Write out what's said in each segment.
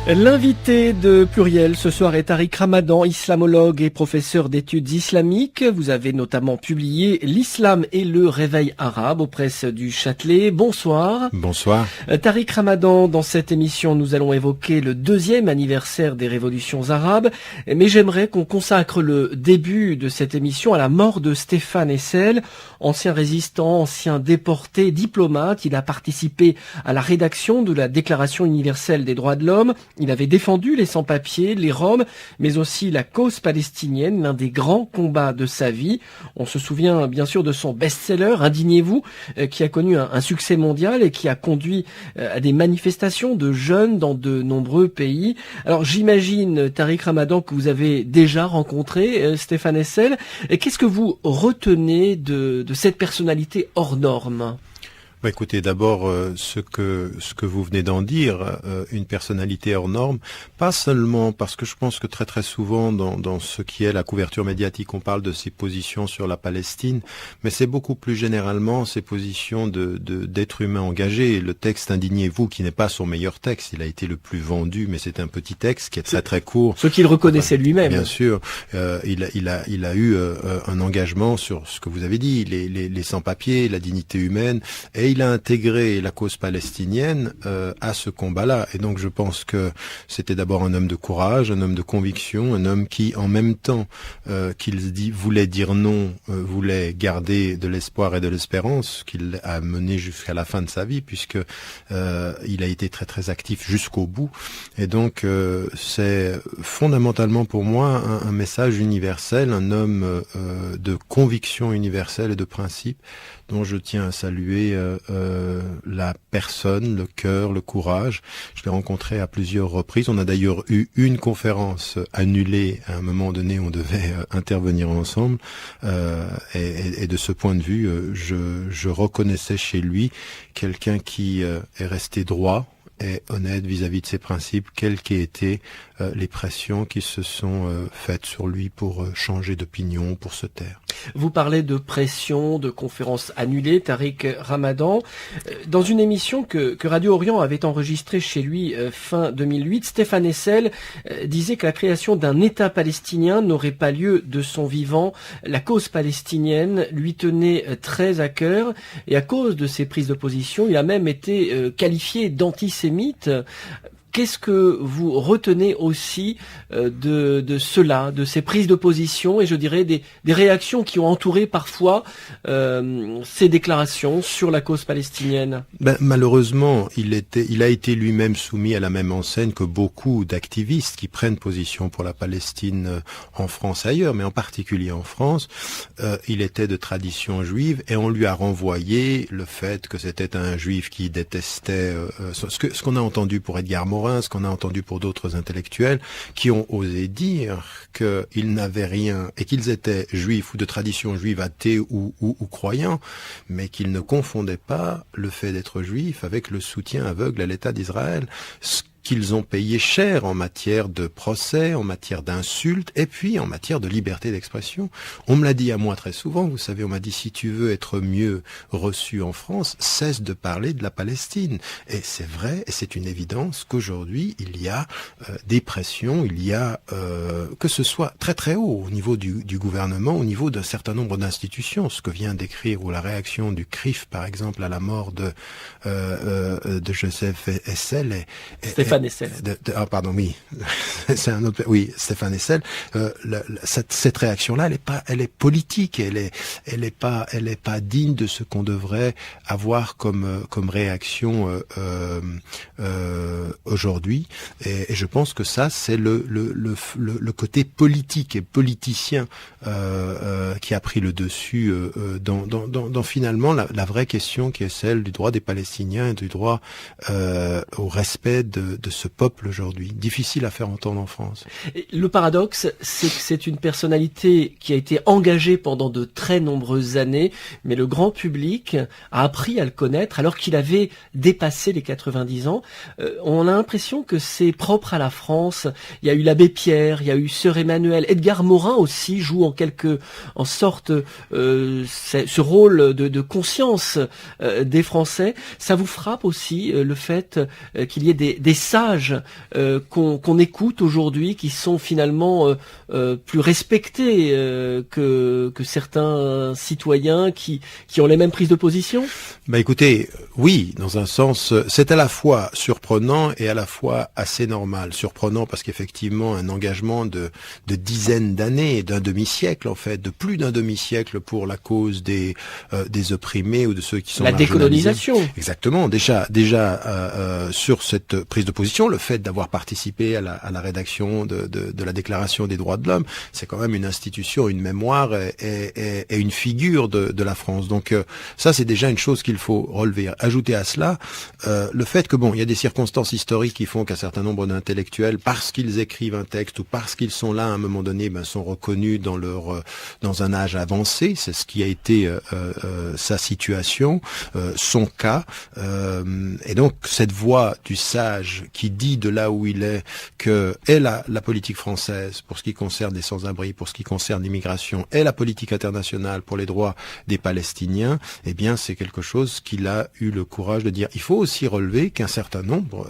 L'invité de Pluriel ce soir est Tariq Ramadan, islamologue et professeur d'études islamiques. Vous avez notamment publié L'islam et le réveil arabe aux presses du Châtelet. Bonsoir. Bonsoir. Tariq Ramadan, dans cette émission, nous allons évoquer le 2e anniversaire des révolutions arabes. Mais j'aimerais qu'on consacre le début de cette émission à la mort de Stéphane Hessel, ancien résistant, ancien déporté, diplomate. Il a participé à la rédaction de la Déclaration universelle des droits de l'homme. Il avait défendu les sans-papiers, les Roms, mais aussi la cause palestinienne, l'un des grands combats de sa vie. On se souvient bien sûr de son best-seller, Indignez-vous, qui a connu un succès mondial et qui a conduit à des manifestations de jeunes dans de nombreux pays. Alors j'imagine, Tariq Ramadan, que vous avez déjà rencontré Stéphane Hessel. Qu'est-ce que vous retenez de cette personnalité hors norme ? Écoutez, d'abord, ce que vous venez d'en dire, une personnalité hors norme, pas seulement parce que je pense que très très souvent dans ce qui est la couverture médiatique, on parle de ses positions sur la Palestine, mais c'est beaucoup plus généralement ses positions d'être humain engagé. Le texte Indignez-vous, qui n'est pas son meilleur texte, il a été le plus vendu, mais c'est un petit texte qui est très très court. Ce qu'il reconnaissait lui-même. Bien sûr, il a eu un engagement sur ce que vous avez dit, les sans-papiers, la dignité humaine, et il a intégré la cause palestinienne à ce combat-là. Et donc je pense que c'était d'abord un homme de courage, un homme de conviction, un homme qui, en même temps qu'il voulait dire non, voulait garder de l'espoir et de l'espérance, qu'il a mené jusqu'à la fin de sa vie, puisque il a été très très actif jusqu'au bout. Et donc c'est fondamentalement pour moi un message universel, un homme de conviction universelle et de principe, dont je tiens à saluer la personne, le cœur, le courage. Je l'ai rencontré à plusieurs reprises. On a d'ailleurs eu une conférence annulée à un moment donné, on devait intervenir ensemble. Et de ce point de vue, je reconnaissais chez lui quelqu'un qui est resté droit et honnête vis-à-vis de ses principes, quelles qu'aient été les pressions qui se sont faites sur lui pour changer d'opinion, pour se taire. Vous parlez de pression, de conférences annulées, Tariq Ramadan. Dans une émission que Radio Orient avait enregistrée chez lui fin 2008, Stéphane Hessel disait que la création d'un État palestinien n'aurait pas lieu de son vivant. La cause palestinienne lui tenait très à cœur et à cause de ses prises de position, il a même été qualifié d'antisémite. Qu'est-ce que vous retenez aussi de cela, de ces prises de position et je dirais des réactions qui ont entouré parfois ces déclarations sur la cause palestinienne? Malheureusement, il a été lui-même soumis à la même enseigne que beaucoup d'activistes qui prennent position pour la Palestine en France et ailleurs, mais en particulier en France. Il était de tradition juive et on lui a renvoyé le fait que c'était un juif qui détestait ce qu'on a entendu pour Edgar Morin, ce qu'on a entendu pour d'autres intellectuels qui ont osé dire qu'ils n'avaient rien et qu'ils étaient juifs ou de tradition juive athées ou croyants, mais qu'ils ne confondaient pas le fait d'être juifs avec le soutien aveugle à l'État d'Israël. Qu'ils ont payé cher en matière de procès, en matière d'insultes, et puis en matière de liberté d'expression. On me l'a dit à moi très souvent, vous savez, on m'a dit, si tu veux être mieux reçu en France, cesse de parler de la Palestine. Et c'est vrai, et c'est une évidence qu'aujourd'hui, il y a des pressions, il y a, que ce soit très très haut, au niveau du gouvernement, au niveau d'un certain nombre d'institutions, ce que vient d'écrire, ou la réaction du CRIF, par exemple, à la mort de Joseph Hessel, Stéphane Hessel. C'est un autre. Oui, Stéphane Hessel. Cette réaction-là, elle est politique. Elle est pas digne de ce qu'on devrait avoir comme réaction aujourd'hui. Et je pense que ça, c'est le côté politique et politicien qui a pris le dessus dans finalement la vraie question qui est celle du droit des Palestiniens et du droit au respect de ce peuple aujourd'hui. Difficile à faire entendre en France. Le paradoxe, c'est que c'est une personnalité qui a été engagée pendant de très nombreuses années, mais le grand public a appris à le connaître alors qu'il avait dépassé les 90 ans. On a l'impression que c'est propre à la France. Il y a eu l'abbé Pierre, il y a eu Sœur Emmanuel, Edgar Morin aussi joue en sorte ce rôle de conscience des Français. Ça vous frappe aussi le fait qu'il y ait des sages qu'on écoute aujourd'hui, qui sont finalement plus respectés que certains citoyens qui ont les mêmes prises de position? Écoutez, oui, dans un sens, c'est à la fois surprenant et à la fois assez normal. Surprenant parce qu'effectivement, un engagement de dizaines d'années, d'un demi-siècle en fait, de plus d'un demi-siècle pour la cause des opprimés ou de ceux qui sont la décolonisation. Exactement. Déjà sur cette prise de position, le fait d'avoir participé à la rédaction de la Déclaration des droits de l'homme, c'est quand même une institution, une mémoire et une figure de la France. Donc ça, c'est déjà une chose qu'il faut relever. Ajouter à cela le fait que il y a des circonstances historiques qui font qu'un certain nombre d'intellectuels, parce qu'ils écrivent un texte ou parce qu'ils sont là à un moment donné, sont reconnus dans un âge avancé. C'est ce qui a été sa situation, son cas. Et donc cette voix du sage qui dit de là où il est que est la politique française pour ce qui concerne les sans-abri, pour ce qui concerne l'immigration, et la politique internationale pour les droits des Palestiniens, eh bien c'est quelque chose qu'il a eu le courage de dire. Il faut aussi relever qu'un certain nombre,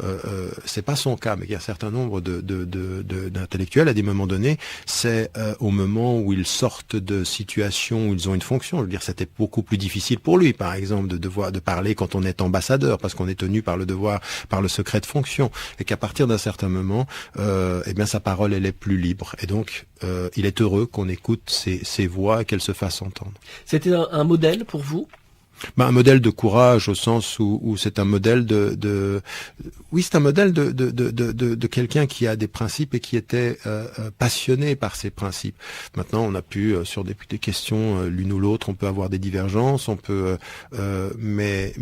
c'est pas son cas, mais qu'il y a un certain nombre d'intellectuels à des moments donnés, c'est au moment où ils sortent de situations où ils ont une fonction. Je veux dire, c'était beaucoup plus difficile pour lui, par exemple, de parler quand on est ambassadeur, parce qu'on est tenu par le devoir, par le secret de fonction, et qu'à partir d'un certain moment, eh bien sa parole elle est plus libre. Et donc, il est heureux qu'on écoute ces voix et qu'elles se fassent entendre. C'était un modèle pour vous? Un modèle de courage au sens où c'est un modèle oui, c'est un modèle de quelqu'un qui a des principes et qui était passionné par ces principes. Maintenant, on a pu sur des questions l'une ou l'autre, on peut avoir des divergences, on peut mais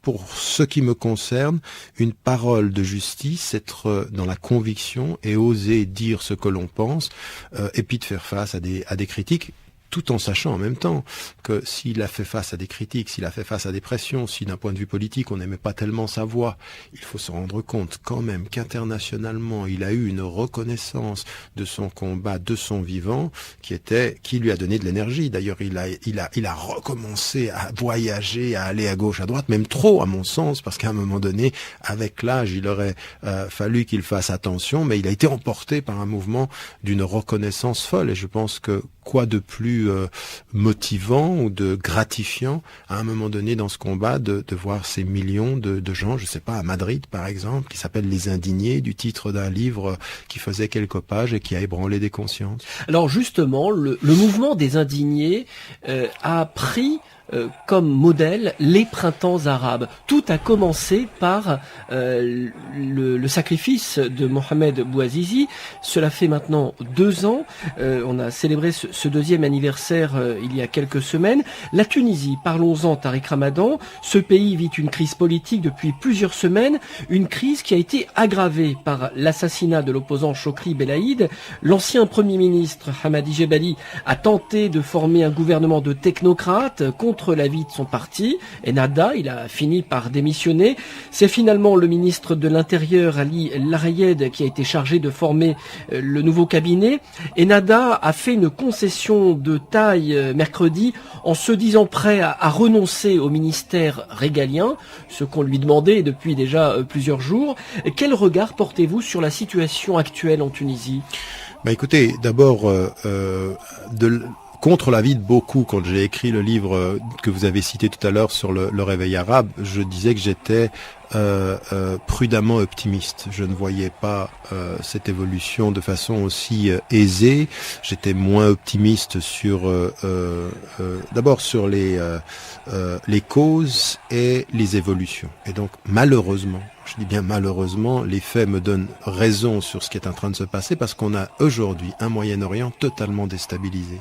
pour ce qui me concerne, une parole de justice, être dans la conviction et oser dire ce que l'on pense, et puis de faire face à des critiques, tout en sachant en même temps que s'il a fait face à des critiques, s'il a fait face à des pressions, si d'un point de vue politique on n'aimait pas tellement sa voix, il faut se rendre compte quand même qu'internationalement il a eu une reconnaissance de son combat, de son vivant, qui lui a donné de l'énergie. D'ailleurs, il a recommencé à voyager, à aller à gauche, à droite, même trop à mon sens, parce qu'à un moment donné, avec l'âge, il aurait fallu qu'il fasse attention, mais il a été emporté par un mouvement d'une reconnaissance folle, et je pense que quoi de plus motivant ou de gratifiant à un moment donné dans ce combat de voir ces millions de gens, je sais pas, à Madrid par exemple, qui s'appelle Les Indignés, du titre d'un livre qui faisait quelques pages et qui a ébranlé des consciences. Alors justement, le mouvement des Indignés a pris comme modèle les printemps arabes. Tout a commencé par le sacrifice de Mohamed Bouazizi. Cela fait maintenant 2 ans. On a célébré ce deuxième anniversaire il y a quelques semaines. La Tunisie, parlons-en, Tariq Ramadan. Ce pays vit une crise politique depuis plusieurs semaines, une crise qui a été aggravée par l'assassinat de l'opposant Chokri Belaïd. L'ancien Premier ministre Hamadi Jebali a tenté de former un gouvernement de technocrates contre l'avis de son parti, Ennahda. Il a fini par démissionner. C'est finalement le ministre de l'Intérieur, Ali Larayed, qui a été chargé de former le nouveau cabinet. Ennahda a fait une concession de taille mercredi en se disant prêt à renoncer au ministère régalien, ce qu'on lui demandait depuis déjà plusieurs jours. Quel regard portez-vous sur la situation actuelle en Tunisie? Écoutez, d'abord, contre l'avis de beaucoup, quand j'ai écrit le livre que vous avez cité tout à l'heure sur le réveil arabe, je disais que j'étais prudemment optimiste. Je ne voyais pas cette évolution de façon aussi aisée. J'étais moins optimiste sur d'abord sur les causes et les évolutions. Et donc malheureusement, je dis bien malheureusement, les faits me donnent raison sur ce qui est en train de se passer, parce qu'on a aujourd'hui un Moyen-Orient totalement déstabilisé.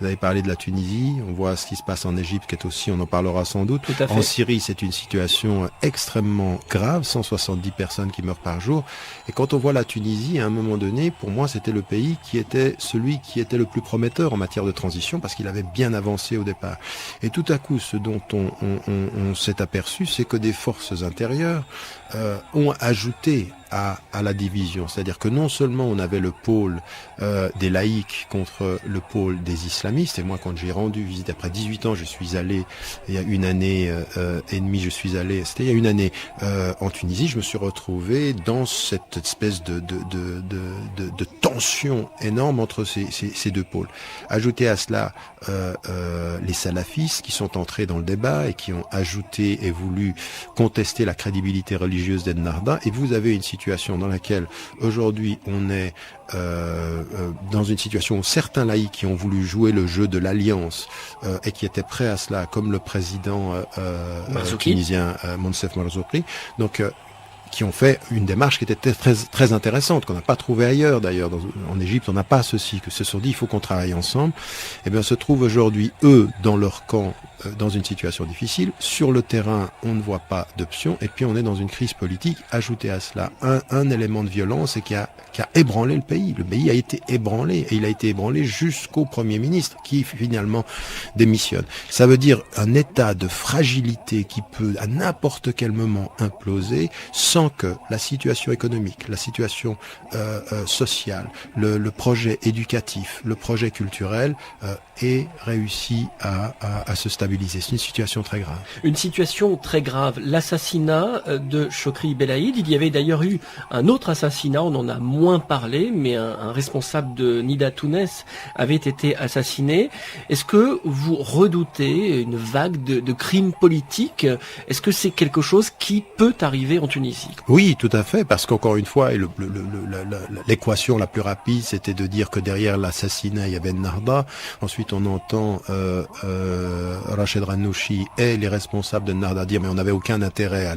Vous avez parlé de la Tunisie, on voit ce qui se passe en Égypte, qui est aussi, on en parlera sans doute. Tout à fait. En Syrie, c'est une situation extrêmement grave, 170 personnes qui meurent par jour. Et quand on voit la Tunisie, à un moment donné, pour moi, c'était le pays qui était celui qui était le plus prometteur en matière de transition, parce qu'il avait bien avancé au départ. Et tout à coup, ce dont on s'est aperçu, c'est que des forces intérieures ont ajouté à la division. C'est-à-dire que non seulement on avait le pôle des laïcs contre le pôle des islamistes, et moi quand j'ai rendu visite après 18 ans, je suis allé, il y a une année et demie, c'était il y a une année en Tunisie, je me suis retrouvé dans cette espèce de tension énorme entre ces deux pôles. Ajoutez à cela les salafistes qui sont entrés dans le débat et qui ont ajouté et voulu contester la crédibilité religieuse d'Ennahda, et vous avez une situation dans laquelle aujourd'hui on est dans une situation où certains laïcs qui ont voulu jouer le jeu de l'alliance et qui étaient prêts à cela, comme le président tunisien Monsef Marzouki, donc qui ont fait une démarche qui était très, très intéressante, qu'on n'a pas trouvé ailleurs d'ailleurs. En Égypte, on n'a pas ceci, que se sont dit, il faut qu'on travaille ensemble. Eh bien, se trouvent aujourd'hui, eux, dans leur camp, dans une situation difficile. Sur le terrain, on ne voit pas d'option. Et puis, on est dans une crise politique. Ajouté à cela un élément de violence et qui a ébranlé le pays. Le pays a été ébranlé. Et il a été ébranlé jusqu'au Premier ministre, qui finalement démissionne. Ça veut dire un état de fragilité qui peut, à n'importe quel moment, imploser, sans que la situation économique, la situation sociale, le projet éducatif, le projet culturel ait réussi à se stabiliser. C'est une situation très grave. Une situation très grave. L'assassinat de Chokri Belaïd, il y avait d'ailleurs eu un autre assassinat, on en a moins parlé, mais un responsable de Nida Tounes avait été assassiné. Est-ce que vous redoutez une vague de crimes politiques? Est-ce que c'est quelque chose qui peut arriver en Tunisie? Oui, tout à fait, parce qu'encore une fois, l'équation la plus rapide, c'était de dire que derrière l'assassinat, il y avait Ennahda. Ensuite, on entend Rached Ghannouchi et les responsables de Ennahda dire mais on n'avait aucun intérêt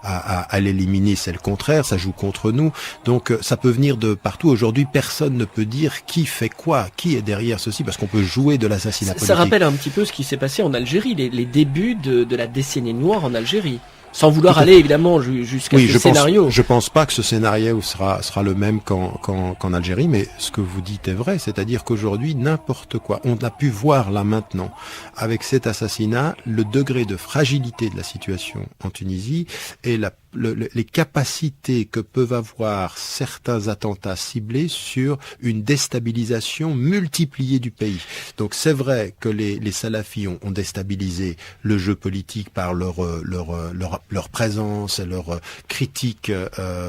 à l'éliminer, c'est le contraire, ça joue contre nous. Donc ça peut venir de partout. Aujourd'hui, personne ne peut dire qui fait quoi, qui est derrière ceci, parce qu'on peut jouer de l'assassinat politique. Ça rappelle un petit peu ce qui s'est passé en Algérie, les débuts de la décennie noire en Algérie. Sans vouloir aller évidemment jusqu'à ce scénario. Je pense pas que ce scénario sera le même qu'en Algérie, mais ce que vous dites est vrai, c'est-à-dire qu'aujourd'hui n'importe quoi. On a pu voir là maintenant, avec cet assassinat, le degré de fragilité de la situation en Tunisie et les capacités que peuvent avoir certains attentats ciblés sur une déstabilisation multipliée du pays. Donc c'est vrai que les salafis ont déstabilisé le jeu politique par leur présence et leur critique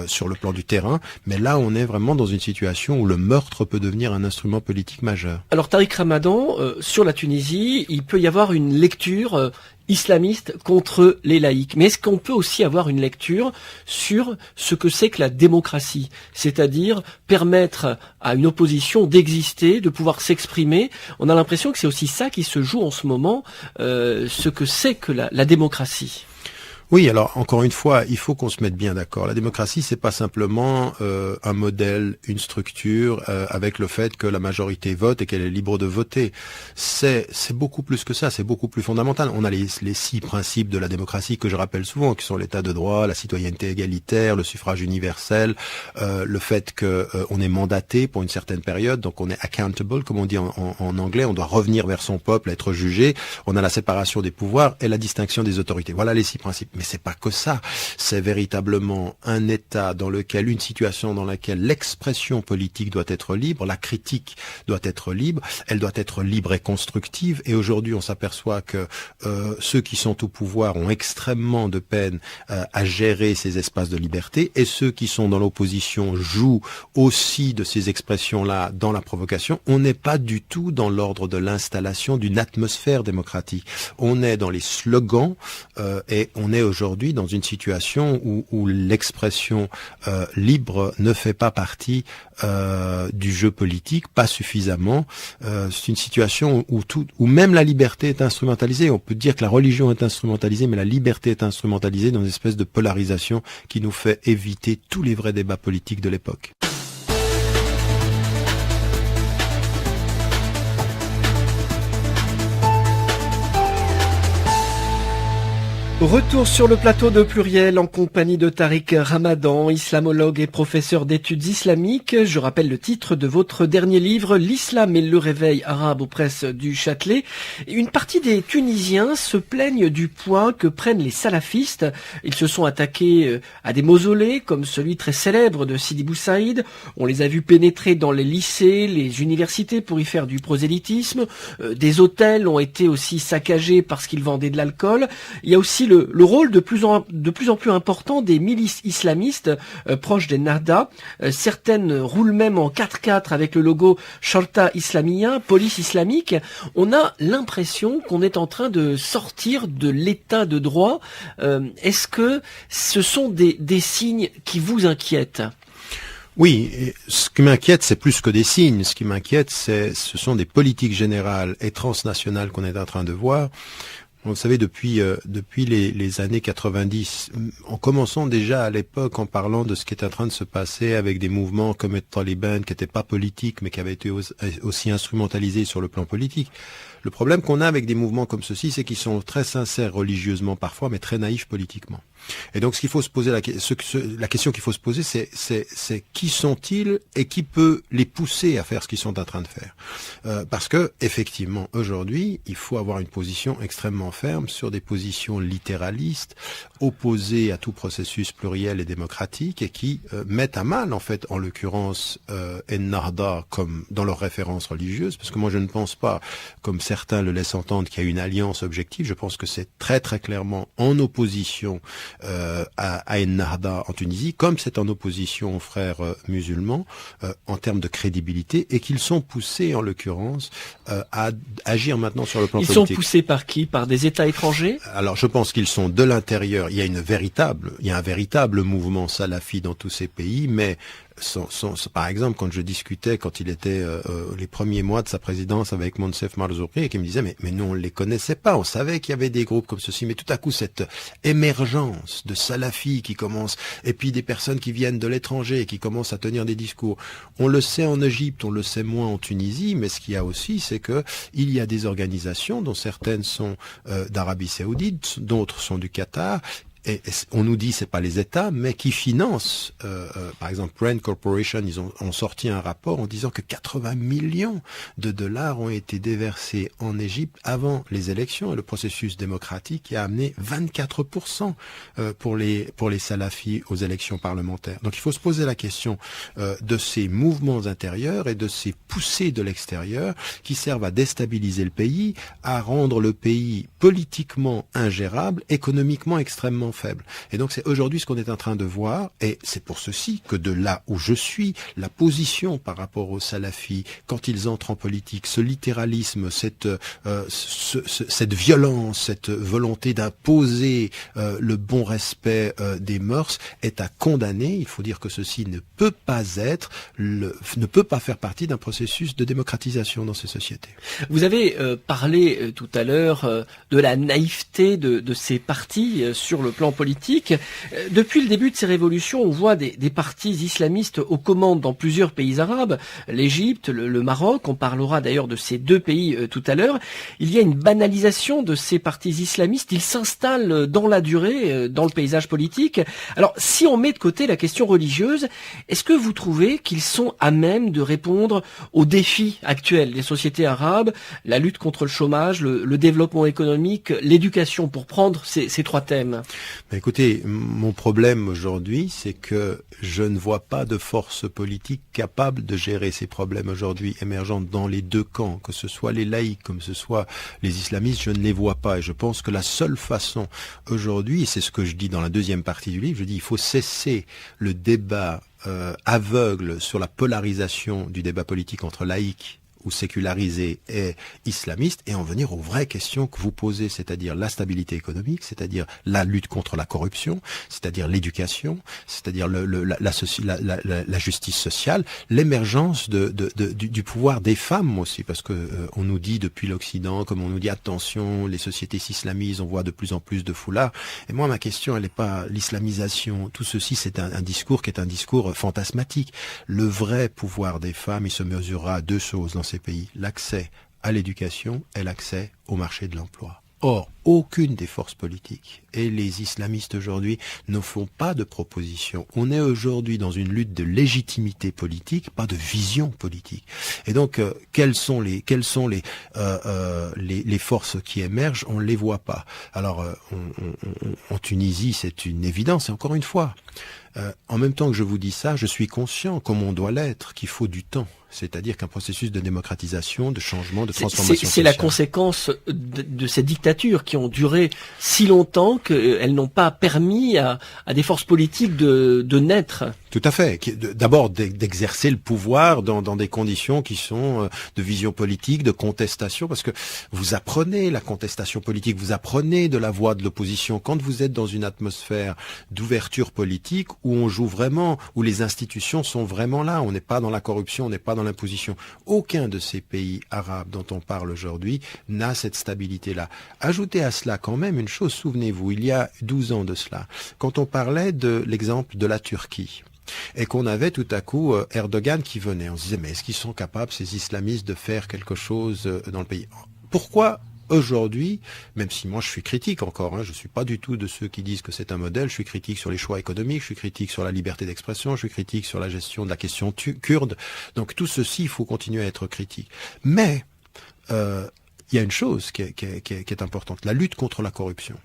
sur le plan du terrain, mais là on est vraiment dans une situation où le meurtre peut devenir un instrument politique majeur. Alors Tariq Ramadan, sur la Tunisie, il peut y avoir une lecture islamiste contre les laïcs. Mais est-ce qu'on peut aussi avoir une lecture sur ce que c'est que la démocratie? C'est-à-dire permettre à une opposition d'exister, de pouvoir s'exprimer. On a l'impression que c'est aussi ça qui se joue en ce moment, ce que c'est que la démocratie. Oui, alors encore une fois, il faut qu'on se mette bien d'accord. La démocratie, c'est pas simplement un modèle, une structure avec le fait que la majorité vote et qu'elle est libre de voter. C'est beaucoup plus que ça, c'est beaucoup plus fondamental. On a les 6 principes de la démocratie que je rappelle souvent, qui sont l'état de droit, la citoyenneté égalitaire, le suffrage universel, le fait que on est mandaté pour une certaine période, donc on est accountable, comme on dit en anglais, on doit revenir vers son peuple, être jugé. On a la séparation des pouvoirs et la distinction des autorités. Voilà les 6 principes. Mais c'est pas que ça. C'est véritablement un état une situation dans laquelle l'expression politique doit être libre, la critique doit être libre, elle doit être libre et constructive. Et aujourd'hui, on s'aperçoit que ceux qui sont au pouvoir ont extrêmement de peine à gérer ces espaces de liberté, et ceux qui sont dans l'opposition jouent aussi de ces expressions-là dans la provocation. On n'est pas du tout dans l'ordre de l'installation d'une atmosphère démocratique. On est dans les slogans et on est aujourd'hui dans une situation où l'expression libre ne fait pas partie du jeu politique, pas suffisamment. C'est une situation où même la liberté est instrumentalisée. On peut dire que la religion est instrumentalisée, mais la liberté est instrumentalisée dans une espèce de polarisation qui nous fait éviter tous les vrais débats politiques de l'époque. Retour sur le plateau de Pluriel en compagnie de Tariq Ramadan, islamologue et professeur d'études islamiques. Je rappelle le titre de votre dernier livre, L'islam et le réveil arabe aux presses du Châtelet. Une partie des Tunisiens se plaignent du poids que prennent les salafistes. Ils se sont attaqués à des mausolées comme celui très célèbre de Sidi Bou Saïd. On les a vus pénétrer dans les lycées, les universités pour y faire du prosélytisme. Des hôtels ont été aussi saccagés parce qu'ils vendaient de l'alcool. Il y a aussi le rôle de plus en plus important des milices islamistes proches des Nahda. Certaines roulent même en 4x4 avec le logo Shorta Islamia, police islamique. On a l'impression qu'on est en train de sortir de l'état de droit. Est-ce que ce sont des signes qui vous inquiètent ? Oui, et ce qui m'inquiète, c'est plus que des signes. Ce qui m'inquiète, ce sont des politiques générales et transnationales qu'on est en train de voir. Vous savez, depuis les années 90, en commençant déjà à l'époque en parlant de ce qui est en train de se passer avec des mouvements comme les Taliban, qui n'étaient pas politiques, mais qui avaient été aussi instrumentalisés sur le plan politique. Le problème qu'on a avec des mouvements comme ceci, c'est qu'ils sont très sincères religieusement parfois, mais très naïfs politiquement. Et donc, ce qu'il faut se poser, la question qu'il faut se poser, c'est qui sont-ils et qui peut les pousser à faire ce qu'ils sont en train de faire. Parce que, effectivement, aujourd'hui, il faut avoir une position extrêmement ferme sur des positions littéralistes, opposées à tout processus pluriel et démocratique, et qui mettent à mal, en fait, en l'occurrence, Ennahda comme dans leurs références religieuses, parce que moi, je ne pense pas, comme certains le laissent entendre, qu'il y a une alliance objective. Je pense que c'est très, très clairement en opposition à Ennahda en Tunisie, comme c'est en opposition aux frères musulmans en termes de crédibilité, et qu'ils sont poussés en l'occurrence à agir maintenant sur le plan politique. Ils sont poussés par qui ? Par des États étrangers ? Alors je pense qu'ils sont de l'intérieur. Il y a un véritable mouvement salafi dans tous ces pays, mais par exemple, quand je discutais, quand il était les premiers mois de sa présidence avec Monsef Marzouki, et qui me disait mais nous on les connaissait pas, on savait qu'il y avait des groupes comme ceci, mais tout à coup cette émergence de salafis qui commence, et puis des personnes qui viennent de l'étranger et qui commencent à tenir des discours. On le sait en Égypte, on le sait moins en Tunisie, mais ce qu'il y a aussi, c'est que il y a des organisations dont certaines sont d'Arabie Saoudite, d'autres sont du Qatar. Et on nous dit c'est pas les États, mais qui financent. Par exemple, Rand Corporation, ils ont sorti un rapport en disant que 80 millions de dollars ont été déversés en Égypte avant les élections, et le processus démocratique a amené 24% pour les salafis aux élections parlementaires. Donc il faut se poser la question de ces mouvements intérieurs et de ces poussées de l'extérieur qui servent à déstabiliser le pays, à rendre le pays politiquement ingérable, économiquement extrêmement faible. Et donc c'est aujourd'hui ce qu'on est en train de voir, et c'est pour ceci que de là où je suis, la position par rapport aux salafis, quand ils entrent en politique, ce littéralisme, cette violence, cette volonté d'imposer le bon respect des mœurs est à condamner. Il faut dire que ceci ne peut pas faire partie d'un processus de démocratisation dans ces sociétés. Vous avez parlé tout à l'heure de la naïveté de ces partis sur le plan politique. Depuis le début de ces révolutions, on voit des partis islamistes aux commandes dans plusieurs pays arabes, l'Égypte, le Maroc, on parlera d'ailleurs de ces deux pays tout à l'heure. Il y a une banalisation de ces partis islamistes, ils s'installent dans la durée, dans le paysage politique. Alors, si on met de côté la question religieuse, est-ce que vous trouvez qu'ils sont à même de répondre aux défis actuels des sociétés arabes, la lutte contre le chômage, le développement économique, l'éducation, pour prendre ces trois thèmes? Écoutez, mon problème aujourd'hui, c'est que je ne vois pas de force politique capable de gérer ces problèmes aujourd'hui émergents dans les deux camps, que ce soit les laïcs, comme ce soit les islamistes, je ne les vois pas. Et je pense que la seule façon aujourd'hui, et c'est ce que je dis dans la deuxième partie du livre, je dis il faut cesser le débat aveugle sur la polarisation du débat politique entre laïcs ou sécularisés et islamistes, et en venir aux vraies questions que vous posez, c'est-à-dire la stabilité économique, c'est-à-dire la lutte contre la corruption, c'est-à-dire l'éducation, c'est-à-dire la justice sociale, l'émergence du pouvoir des femmes aussi, parce que on nous dit depuis l'Occident, comme on nous dit attention, les sociétés s'islamisent, on voit de plus en plus de foulards. Et moi, ma question, elle n'est pas l'islamisation. Tout ceci, c'est un discours qui est un discours fantasmatique. Le vrai pouvoir des femmes, il se mesurera à deux choses dans ces pays: l'accès à l'éducation et l'accès au marché de l'emploi. Or, aucune des forces politiques et les islamistes aujourd'hui ne font pas de propositions. On est aujourd'hui dans une lutte de légitimité politique, pas de vision politique. Et donc, quelles sont les forces qui émergent? On ne les voit pas. Alors, en Tunisie, c'est une évidence. Et encore une fois, en même temps que je vous dis ça, je suis conscient, comme on doit l'être, qu'il faut du temps. C'est-à-dire qu'un processus de démocratisation, de changement, de transformation sociale. C'est la conséquence de ces dictatures qui ont duré si longtemps qu'elles n'ont pas permis à des forces politiques de naître. Tout à fait. D'abord d'exercer le pouvoir dans des conditions qui sont de vision politique, de contestation, parce que vous apprenez la contestation politique, vous apprenez de la voix de l'opposition. Quand vous êtes dans une atmosphère d'ouverture politique où on joue vraiment, où les institutions sont vraiment là, on n'est pas dans la corruption, on n'est pas dans l'imposition. Aucun de ces pays arabes dont on parle aujourd'hui n'a cette stabilité-là. Ajoutez à cela quand même une chose, souvenez-vous, il y a 12 ans de cela, quand on parlait de l'exemple de la Turquie, et qu'on avait tout à coup Erdogan qui venait, on se disait mais est-ce qu'ils sont capables, ces islamistes, de faire quelque chose dans le pays? Pourquoi aujourd'hui, même si moi je suis critique encore, je suis pas du tout de ceux qui disent que c'est un modèle, je suis critique sur les choix économiques, je suis critique sur la liberté d'expression, je suis critique sur la gestion de la question kurde, donc tout ceci, il faut continuer à être critique. Mais il y a une chose qui est importante, la lutte contre la corruption.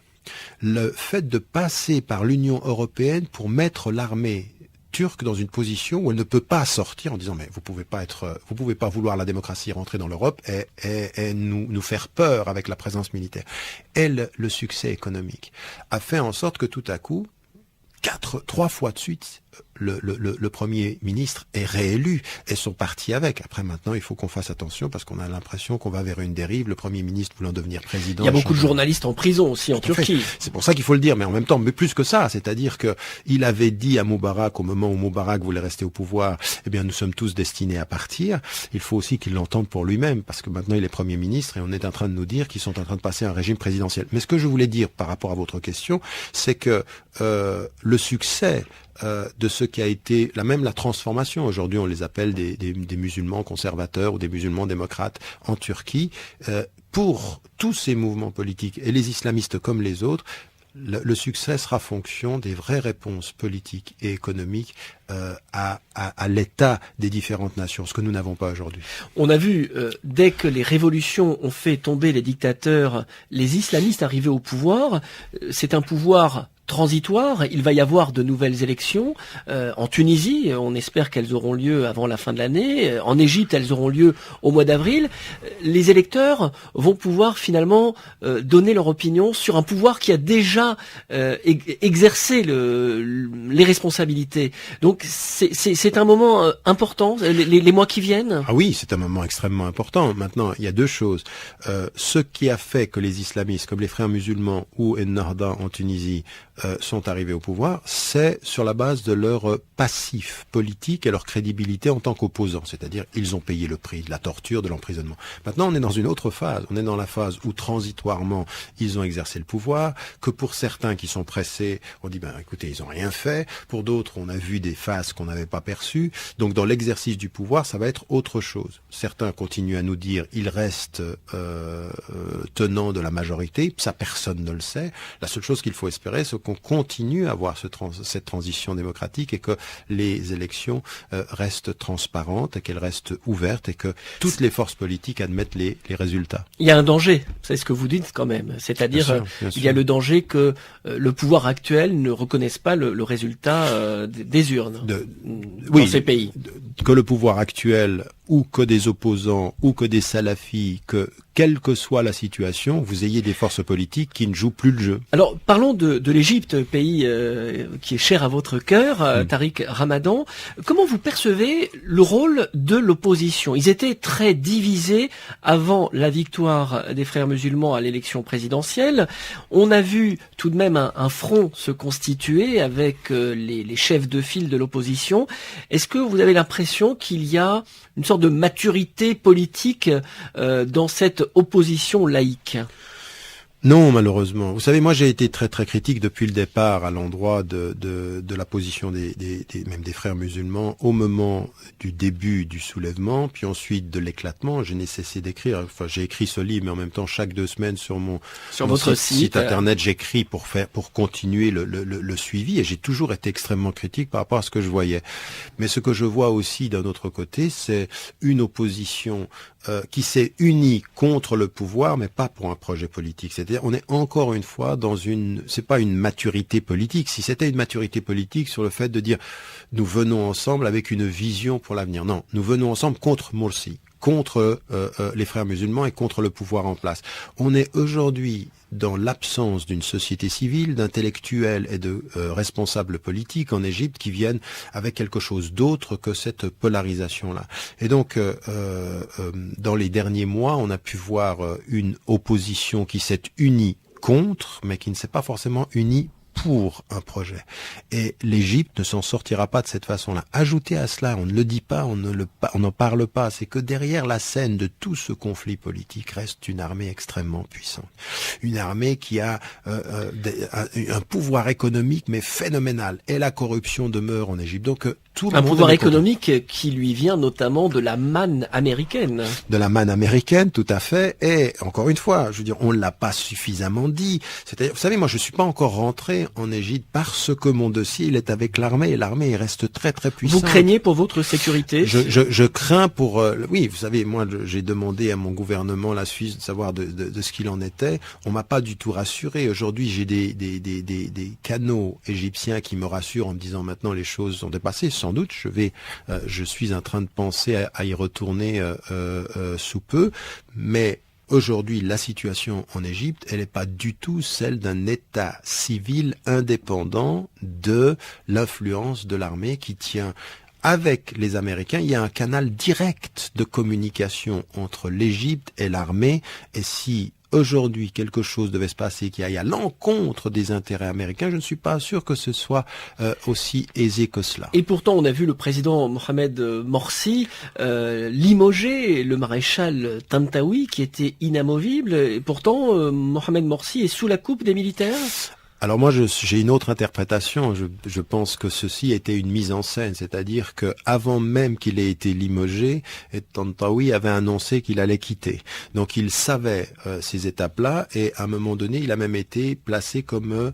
Le fait de passer par l'Union européenne pour mettre l'armée turque dans une position où elle ne peut pas sortir en disant mais vous pouvez pas vouloir la démocratie rentrer dans l'Europe et nous faire peur avec la présence militaire. Et le succès économique a fait en sorte que tout à coup, 3 fois de suite, le Premier ministre est réélu et son parti avec. Après, maintenant, il faut qu'on fasse attention parce qu'on a l'impression qu'on va vers une dérive. Le Premier ministre voulant devenir président. Il y a beaucoup de journalistes en prison aussi en Turquie. C'est pour ça qu'il faut le dire, mais en même temps, mais plus que ça, c'est-à-dire que il avait dit à Moubarak, au moment où Moubarak voulait rester au pouvoir, eh bien, nous sommes tous destinés à partir. Il faut aussi qu'il l'entende pour lui-même parce que maintenant, il est Premier ministre et on est en train de nous dire qu'ils sont en train de passer à un régime présidentiel. Mais ce que je voulais dire par rapport à votre question, c'est que le succès de ce qui a été la transformation. Aujourd'hui, on les appelle des musulmans conservateurs ou des musulmans démocrates en Turquie. Pour tous ces mouvements politiques, et les islamistes comme les autres, le succès sera fonction des vraies réponses politiques et économiques à l'état des différentes nations, ce que nous n'avons pas aujourd'hui. On a vu, dès que les révolutions ont fait tomber les dictateurs, les islamistes arrivés au pouvoir, c'est un pouvoir transitoire, il va y avoir de nouvelles élections. En Tunisie, on espère qu'elles auront lieu avant la fin de l'année. En Égypte, elles auront lieu au mois d'avril. Les électeurs vont pouvoir finalement donner leur opinion sur un pouvoir qui a déjà exercé les responsabilités. Donc c'est un moment important, les mois qui viennent. Ah oui, c'est un moment extrêmement important. Maintenant, il y a 2 choses. Ce qui a fait que les islamistes, comme les frères musulmans ou Ennahda en Tunisie, sont arrivés au pouvoir, c'est sur la base de leur passif politique et leur crédibilité en tant qu'opposants. C'est-à-dire, ils ont payé le prix de la torture, de l'emprisonnement. Maintenant, on est dans une autre phase. On est dans la phase où, transitoirement, ils ont exercé le pouvoir, que pour certains qui sont pressés, on dit, écoutez, ils ont rien fait. Pour d'autres, on a vu des phases qu'on n'avait pas perçues. Donc, dans l'exercice du pouvoir, ça va être autre chose. Certains continuent à nous dire, ils restent tenants de la majorité. Ça, personne ne le sait. La seule chose qu'il faut espérer, c'est qu'on continue à avoir cette transition démocratique et que les élections restent transparentes et qu'elles restent ouvertes et que toutes les forces politiques admettent les résultats. Il y a un danger, c'est ce que vous dites quand même. C'est-à-dire, il y a le danger que le pouvoir actuel ne reconnaisse pas le résultat des urnes dans ces pays. Que le pouvoir actuel ou que des opposants ou que des salafis, que quelle que soit la situation, vous ayez des forces politiques qui ne jouent plus le jeu. Alors, parlons de l'Égypte, pays qui est cher à votre cœur, Tariq Ramadan. Comment vous percevez le rôle de l'opposition? Ils étaient très divisés avant la victoire des frères musulmans à l'élection présidentielle. On a vu tout de même un front se constituer avec les chefs de file de l'opposition. Est-ce que vous avez l'impression qu'il y a une sorte de maturité politique dans cette opposition laïque? Non, malheureusement. Vous savez, moi j'ai été très très critique depuis le départ à l'endroit de la position même des frères musulmans au moment du début du soulèvement, puis ensuite de l'éclatement. Je n'ai cessé d'écrire. Enfin, j'ai écrit ce livre, mais en même temps chaque 2 semaines sur votre site internet, j'écris pour continuer le suivi, et j'ai toujours été extrêmement critique par rapport à ce que je voyais. Mais ce que je vois aussi d'un autre côté, c'est une opposition qui s'est unie contre le pouvoir, mais pas pour un projet politique. C'est-à-dire, on est encore une fois c'est pas une maturité politique. Si c'était une maturité politique sur le fait de dire, nous venons ensemble avec une vision pour l'avenir. Non, nous venons ensemble contre Morsi, contre les frères musulmans et contre le pouvoir en place. On est aujourd'hui dans l'absence d'une société civile, d'intellectuels et de responsables politiques en Égypte qui viennent avec quelque chose d'autre que cette polarisation-là. Et donc, dans les derniers mois, on a pu voir une opposition qui s'est unie contre, mais qui ne s'est pas forcément unie pour un projet. Et l'Égypte ne s'en sortira pas de cette façon-là. Ajoutez à cela, on ne le dit pas, on n'en parle pas, c'est que derrière la scène de tout ce conflit politique reste une armée extrêmement puissante. Une armée qui a un pouvoir économique mais phénoménal. Et la corruption demeure en Égypte. Donc tout le monde pouvoir économique qui lui vient notamment de la manne américaine. De la manne américaine, tout à fait. Et encore une fois, je veux dire, on l'a pas suffisamment dit. C'est-à-dire, vous savez, moi je suis pas encore rentré en Égypte parce que mon dossier il est avec l'armée, et l'armée reste très très puissante. Vous craignez pour votre sécurité? Je crains pour oui, vous savez, moi j'ai demandé à mon gouvernement, la Suisse, de savoir de ce qu'il en était. On m'a pas du tout rassuré. Aujourd'hui, j'ai des canaux égyptiens qui me rassurent en me disant maintenant les choses sont dépassées. Sans doute, je suis en train de penser à y retourner sous peu, mais aujourd'hui, la situation en Égypte, elle n'est pas du tout celle d'un État civil indépendant de l'influence de l'armée qui tient. Avec les Américains, il y a un canal direct de communication entre l'Égypte et l'armée, et si aujourd'hui quelque chose devait se passer qui aille à l'encontre des intérêts américains, je ne suis pas sûr que ce soit aussi aisé que cela. Et pourtant, on a vu le président Mohamed Morsi limoger le maréchal Tantawi qui était inamovible. Et pourtant, Mohamed Morsi est sous la coupe des militaires. Alors moi, j'ai une autre interprétation. Je pense que ceci était une mise en scène, c'est-à-dire que avant même qu'il ait été limogé, Tantawi avait annoncé qu'il allait quitter. Donc il savait ces étapes-là, et à un moment donné, il a même été placé comme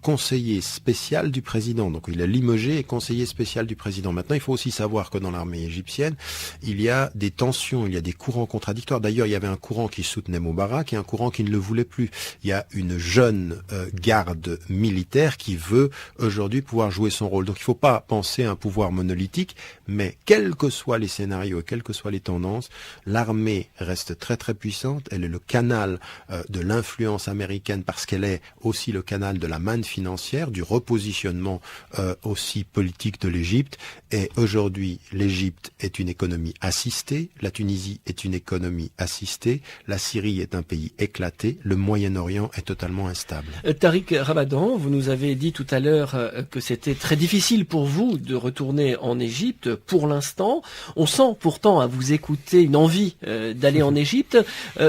conseiller spécial du président. Donc il est limogé et conseiller spécial du président. Maintenant, il faut aussi savoir que dans l'armée égyptienne, il y a des tensions, il y a des courants contradictoires. D'ailleurs, il y avait un courant qui soutenait Moubarak et un courant qui ne le voulait plus. Il y a une jeune garde militaire qui veut aujourd'hui pouvoir jouer son rôle. Donc il ne faut pas penser à un pouvoir monolithique, mais quels que soient les scénarios et quelles que soient les tendances, l'armée reste très très puissante. Elle est le canal de l'influence américaine parce qu'elle est aussi le canal de la manne financière, du repositionnement aussi politique de l'Égypte. Et aujourd'hui, l'Égypte est une économie assistée, la Tunisie est une économie assistée, la Syrie est un pays éclaté, le Moyen-Orient est totalement instable. Tariq Ramadan, vous nous avez dit tout à l'heure que c'était très difficile pour vous de retourner en Égypte pour l'instant. On sent pourtant à vous écouter une envie d'aller en Égypte.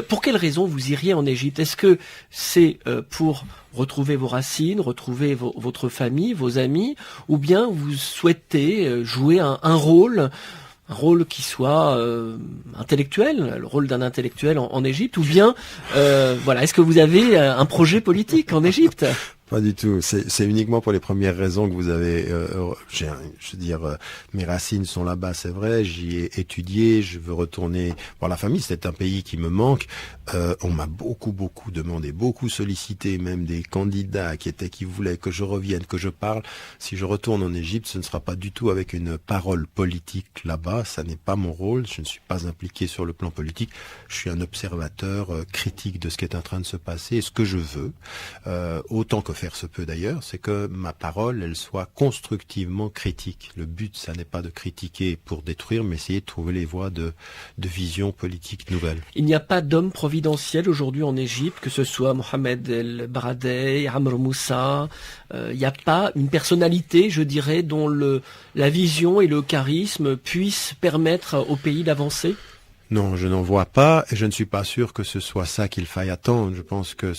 Pour quelles raisons vous iriez en Égypte? Est-ce que c'est pour retrouver vos racines, retrouver votre famille, vos amis, ou bien vous souhaitez jouer un rôle qui soit intellectuel, le rôle d'un intellectuel en Égypte, ou bien voilà, est-ce que vous avez un projet politique en Égypte? Pas du tout. C'est uniquement pour les premières raisons que vous avez. Je veux dire, mes racines sont là-bas, c'est vrai. J'y ai étudié. Je veux retourner voir la famille. C'est un pays qui me manque. On m'a beaucoup demandé, beaucoup sollicité, même des candidats qui voulaient que je revienne, que je parle. Si je retourne en Égypte, ce ne sera pas du tout avec une parole politique là-bas. Ça n'est pas mon rôle. Je ne suis pas impliqué sur le plan politique. Je suis un observateur critique de ce qui est en train de se passer. Et ce que je veux, autant que faire se peut d'ailleurs, c'est que ma parole, elle soit constructivement critique. Le but, ça n'est pas de critiquer pour détruire, mais essayer de trouver les voies de vision politique nouvelle. Il n'y a pas d'homme providentiel aujourd'hui en Égypte, que ce soit Mohamed El Baradei, Amr Moussa. Il n'y a pas une personnalité, je dirais, dont la vision et le charisme puissent permettre au pays d'avancer? Non, je n'en vois pas et je ne suis pas sûr que ce soit ça qu'il faille attendre. Je pense que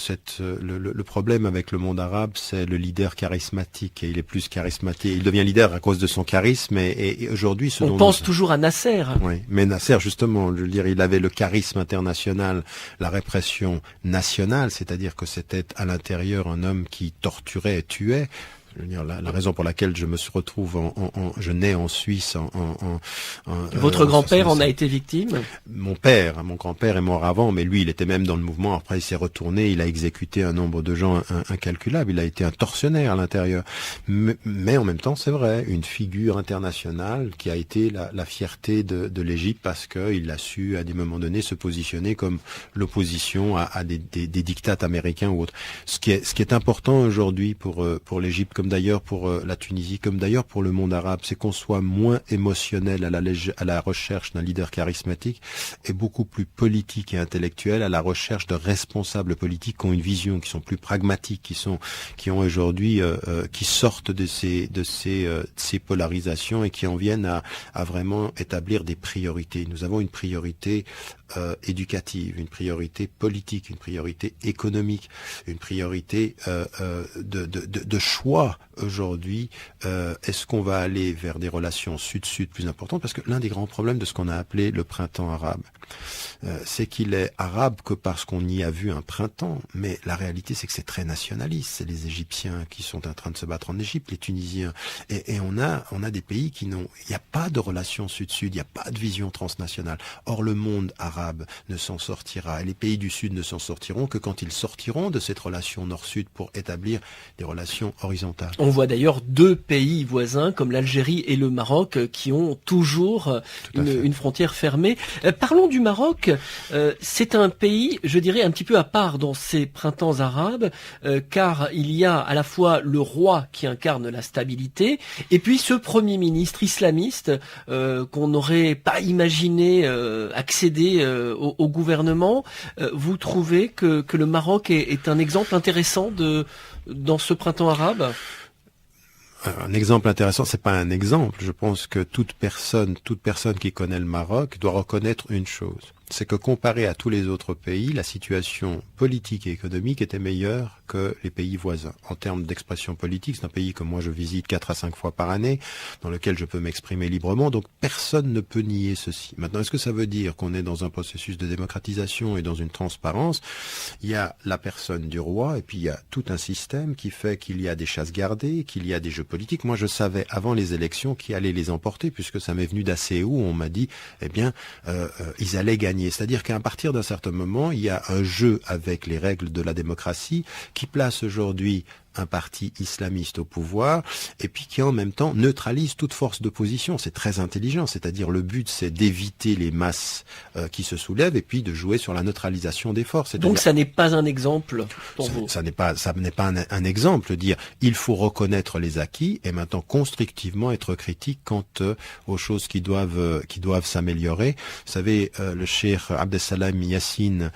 le problème avec le monde arabe, c'est le leader charismatique et il est plus charismatique. Il devient leader à cause de son charisme et aujourd'hui... On pense toujours à Nasser. Oui, mais Nasser, justement, je veux dire, il avait le charisme international, la répression nationale, c'est-à-dire que c'était à l'intérieur un homme qui torturait et tuait. Je veux dire, la raison pour laquelle je me retrouve je nais en Suisse Votre grand-père en a été victime? Mon grand-père est mort avant, mais lui, il était même dans le mouvement. Après, il s'est retourné, il a exécuté un nombre de gens incalculable. Il a été un tortionnaire à l'intérieur. Mais en même temps, c'est vrai, une figure internationale qui a été la fierté de l'Égypte parce qu'il a su, à des moments donnés, se positionner comme l'opposition à des dictats américains ou autres. Ce qui est important aujourd'hui pour l'Égypte, comme d'ailleurs pour la Tunisie, comme d'ailleurs pour le monde arabe, c'est qu'on soit moins émotionnel à la recherche d'un leader charismatique et beaucoup plus politique et intellectuel à la recherche de responsables politiques qui ont une vision, qui sont plus pragmatiques, qui ont aujourd'hui, qui sortent de ces polarisations et qui en viennent à vraiment établir des priorités. Nous avons une priorité éducative, une priorité politique, une priorité économique, une priorité de choix aujourd'hui. Est-ce qu'on va aller vers des relations sud-sud plus importantes? Parce que l'un des grands problèmes de ce qu'on a appelé le printemps arabe, c'est qu'il est arabe que parce qu'on y a vu un printemps, mais la réalité c'est que c'est très nationaliste. C'est les Égyptiens qui sont en train de se battre en Égypte, les Tunisiens, et on a des pays qui n'ont, il n'y a pas de relation sud-sud, il n'y a pas de vision transnationale. Or le monde arabe ne s'en sortira, et les pays du Sud ne s'en sortiront que quand ils sortiront de cette relation nord-sud pour établir des relations horizontales. On voit d'ailleurs deux pays voisins comme l'Algérie et le Maroc qui ont toujours une frontière fermée. Parlons du Maroc. C'est un pays, je dirais, un petit peu à part dans ces printemps arabes, car il y a à la fois le roi qui incarne la stabilité et puis ce premier ministre islamiste qu'on n'aurait pas imaginé accéder au gouvernement. Vous trouvez que le Maroc est un exemple intéressant dans ce printemps arabe? Un exemple intéressant, c'est pas un exemple. Je pense que toute personne qui connaît le Maroc doit reconnaître une chose. C'est que comparé à tous les autres pays, la situation politique et économique était meilleure que les pays voisins. En termes d'expression politique, c'est un pays que moi je visite 4 à 5 fois par année, dans lequel je peux m'exprimer librement, donc personne ne peut nier ceci. Maintenant, est-ce que ça veut dire qu'on est dans un processus de démocratisation et dans une transparence? Il y a la personne du roi, et puis il y a tout un système qui fait qu'il y a des chasses gardées, qu'il y a des jeux politiques. Moi, je savais avant les élections qui allaient les emporter, puisque ça m'est venu d'assez haut, on m'a dit, eh bien, ils allaient gagner. C'est-à-dire qu'à partir d'un certain moment, il y a un jeu avec les règles de la démocratie qui place aujourd'hui un parti islamiste au pouvoir et puis qui en même temps neutralise toute force d'opposition. C'est très intelligent, c'est-à-dire le but c'est d'éviter les masses qui se soulèvent et puis de jouer sur la neutralisation des forces. Donc ça n'est pas un exemple pour vous? Ça n'est pas un exemple. Dire il faut reconnaître les acquis et maintenant constructivement être critique quant aux choses qui doivent s'améliorer. Vous savez, le cheikh Abdessalam Yassine,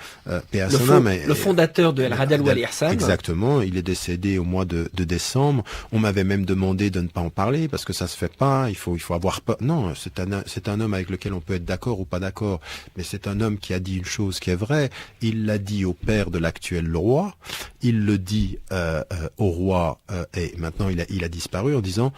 le fondateur de Al-Adl wa al-Ihsan. Exactement, il est décédé au mois de décembre. On m'avait même demandé de ne pas en parler parce que ça se fait pas, il faut avoir peur. Non, c'est un homme avec lequel on peut être d'accord ou pas d'accord, mais c'est un homme qui a dit une chose qui est vraie. Il l'a dit au père de l'actuel roi, il le dit au roi et maintenant il a disparu en disant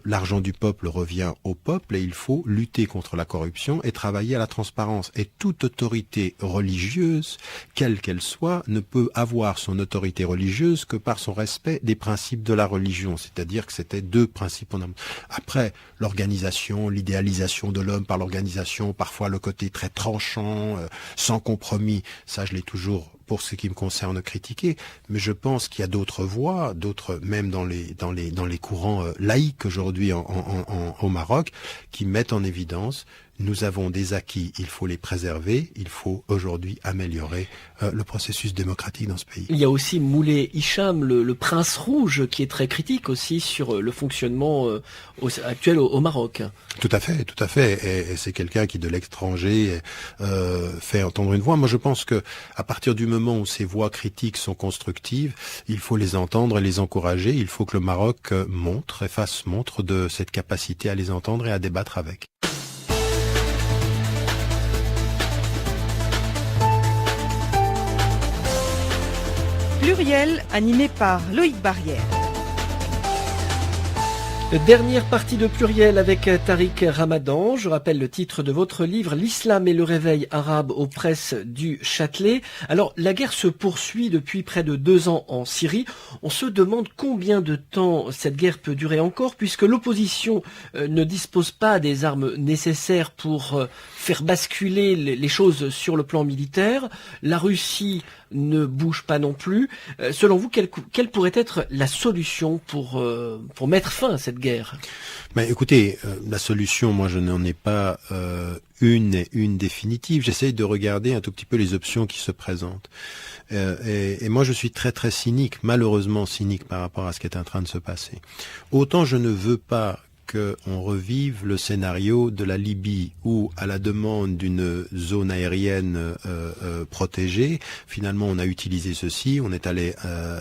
l'argent du peuple revient au peuple et il faut lutter contre la corruption et travailler à la transparence. Et toute autorité religieuse, quelle qu'elle soit, ne peut avoir son autorité religieuse que par son respect des principes de la religion. C'est-à-dire que c'était deux principes fondamentaux. Après, l'organisation, l'idéalisation de l'homme par l'organisation, parfois le côté très tranchant, sans compromis, ça je l'ai toujours pour ce qui me concerne critiqué, mais je pense qu'il y a d'autres voies, d'autres même dans les courants laïques aujourd'hui au Maroc, qui mettent en évidence nous avons des acquis, il faut les préserver, il faut aujourd'hui améliorer le processus démocratique dans ce pays. Il y a aussi Moulay Hicham, le prince rouge, qui est très critique aussi sur le fonctionnement actuel au Maroc. Tout à fait, et c'est quelqu'un qui de l'étranger fait entendre une voix. Moi je pense que à partir du moment où ces voix critiques sont constructives, il faut les entendre et les encourager, il faut que le Maroc fasse montre de cette capacité à les entendre et à débattre avec. Pluriel, animé par Loïc Barrière. Dernière partie de Pluriel avec Tariq Ramadan. Je rappelle le titre de votre livre, L'Islam et le réveil arabe aux presses du Châtelet. Alors, la guerre se poursuit depuis près de 2 ans en Syrie. On se demande combien de temps cette guerre peut durer encore, puisque l'opposition ne dispose pas des armes nécessaires pour faire basculer les choses sur le plan militaire. La Russie ne bouge pas non plus. Selon vous, quelle pourrait être la solution pour mettre fin à cette guerre? Écoutez, la solution, moi je n'en ai pas une définitive. J'essaye de regarder un tout petit peu les options qui se présentent. Et moi je suis très très cynique, malheureusement cynique par rapport à ce qui est en train de se passer. Autant je ne veux pas qu'on revive le scénario de la Libye où, à la demande d'une zone aérienne protégée, finalement on a utilisé ceci, on est allé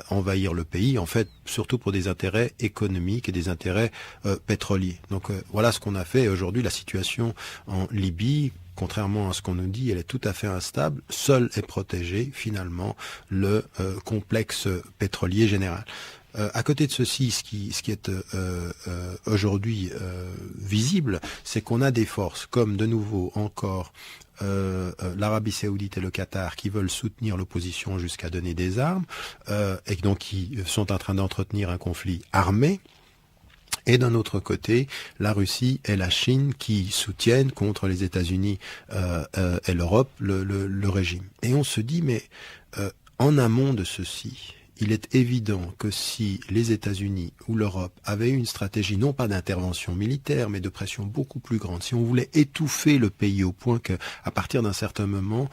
envahir le pays, en fait surtout pour des intérêts économiques et des intérêts pétroliers. Donc voilà ce qu'on a fait. Aujourd'hui, la situation en Libye, contrairement à ce qu'on nous dit, elle est tout à fait instable. Seul est protégé finalement le complexe pétrolier général. À côté de ceci, ce qui est aujourd'hui visible, c'est qu'on a des forces comme de nouveau encore l'Arabie Saoudite et le Qatar qui veulent soutenir l'opposition jusqu'à donner des armes et donc qui sont en train d'entretenir un conflit armé. Et d'un autre côté, la Russie et la Chine qui soutiennent contre les États-Unis et l'Europe le régime. Et on se dit, mais en amont de ceci, il est évident que si les États-Unis ou l'Europe avaient une stratégie non pas d'intervention militaire, mais de pression beaucoup plus grande, si on voulait étouffer le pays au point qu'à partir d'un certain moment,